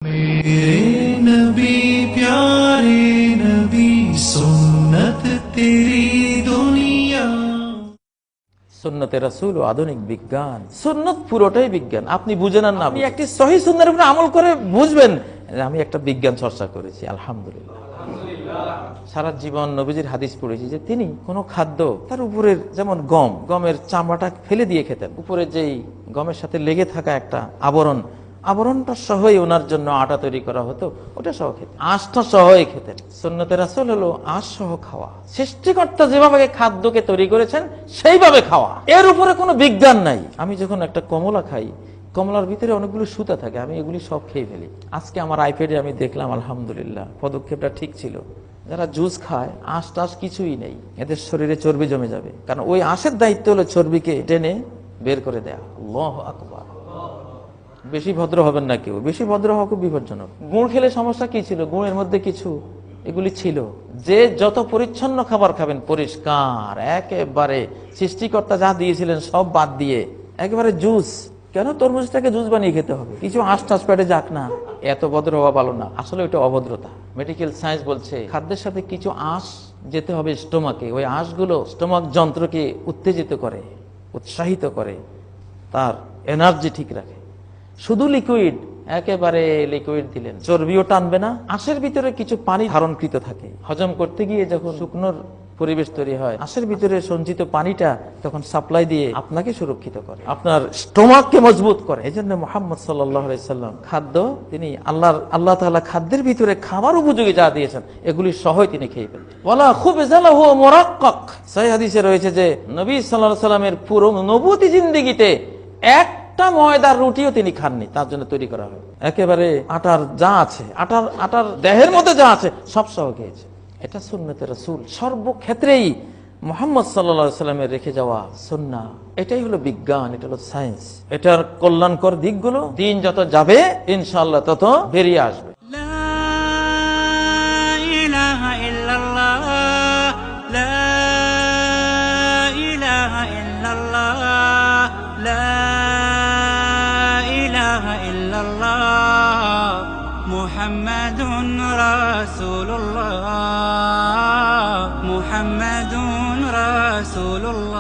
मेरे नबी प्यारे नबी सुन्नत तेरी दुनिया। সুন্নতে রাসূল ও আধুনিক বিজ্ঞান। সুন্নত পুরোটাই বিজ্ঞান, আপনি বুঝেন আর না, আপনি একটি সহিহ সুন্নাহর উপরে আমল করে বুঝবেন আমি একটা বিজ্ঞান চর্চা করেছি। আলহামদুলিল্লাহ, সারা জীবন নবীজির হাদিস পড়েছি যে তিনি কোনো খাদ্য তার উপরের, যেমন গমের চামড়াটা ফেলে দিয়ে খেতেন, উপরে যেই গমের সাথে লেগে থাকা একটা আবরণটা সহই ওনার জন্য আটা তৈরি করা হতো, ওটা সহ খেতেন, আঁশটা সহই খেতেন। সুন্নতে রাসূল হলো আঁশ সহ খাওয়া, সৃষ্টিকর্তা যেভাবে খাদ্যকে তৈরি করেছেন সেইভাবে খাওয়া, এর উপরে কোনো বিজ্ঞান নাই। আমি যখন একটা কমলা খাই, কমলার ভিতরে অনেকগুলো সুতা থাকে, আমি এগুলি সব খেয়ে ফেলি। আজকে আমার আইপ্যাডে আমি দেখলাম, আলহামদুলিল্লাহ পদক্ষেপটা ঠিক ছিল। যারা জুস খায়, আঁশ টাশ কিছুই নেই, এদের শরীরে চর্বি জমে যাবে, কারণ ওই আঁশের দায়িত্ব হলো চর্বিকে টেনে বের করে দেয়া। আল্লাহু আকবার। বেশি ভদ্র হবেন না কেউ, বেশি ভদ্র হওয়া খুব বিপজ্জনক। গুড় খেলে সমস্যা কি ছিল? গুড়ের মধ্যে কিছু এগুলি ছিল। যে যত পরিচ্ছন্ন খাবার খাবেন, পরিষ্কার একেবারে, সৃষ্টিকর্তা যা দিয়েছিলেন সব বাদ দিয়ে একেবারে জুস, কেন তরমুজটাকে জুস বানিয়ে খেতে হবে? কিছু আঁশ টাশ পেটে যাক না, এত ভদ্র হওয়া ভালো না। আসলে ওইটা অভদ্রতা। মেডিকেল সায়েন্স বলছে খাদ্যের সাথে কিছু আঁশ যেতে হবে স্টোমাকে, ওই আঁশগুলো স্টোমাক যন্ত্রকে উত্তেজিত করে, উৎসাহিত করে, তার এনার্জি ঠিক রাখে। শুধু লিকুইড, একেবারে লিকুইড দিলেন, চর্বিও টানবে না। আঁশের ভিতরে কিছু পানি ধারণকৃত থাকে, হজম করতে গিয়ে যখন শুকনোর পরিবেশ তৈরি হয়, আঁশের ভিতরে সঞ্চিত পানিটা তখন সাপ্লাই দিয়ে আপনাকে সুরক্ষিত করে, আপনার স্টোমাককে মজবুত করে। এই জন্য মুহাম্মদ সাল্লাল্লাহু আলাইহি সাল্লাম খাদ্য, তিনি আল্লাহ তাআলা খাদ্যের ভিতরে খাবার উপযোগী যা দিয়েছেন এগুলি সহই তিনি খেয়ে ফেলতেন। ওয়ালা খুবজা লাহু মুরাক্কাক। সহিহ হাদিসে রয়েছে যে নবী সাল্লাল্লাহু আলাইহি সাল্লামের পুরো নবুয়তি জিন্দেগিতে একটা ময়দার রুটিও তিনি খাননি, তার জন্য তৈরি করা হয়। একেবারে আটার যা আছে, আটার দেহের মধ্যে যা আছে সব সহ খেয়েছে। এটা সুন্নতে রাসূল, সর্বক্ষেত্রেই মুহাম্মদ সাল্লাল্লাহু আলাইহি সাল্লামের রেখে যাওয়া সুন্নাহ। এটাই হলো বিজ্ঞান, এটা হলো সায়েন্স। এটার কল্যাণকর দিকগুলো দিন যত যাবে ইনশাআল্লাহ তত বেরিয়ে আসবে। মুহাম্মাদুন রাসূলুল্লাহ, মুহাম্মাদুন রাসূলুল্লাহ।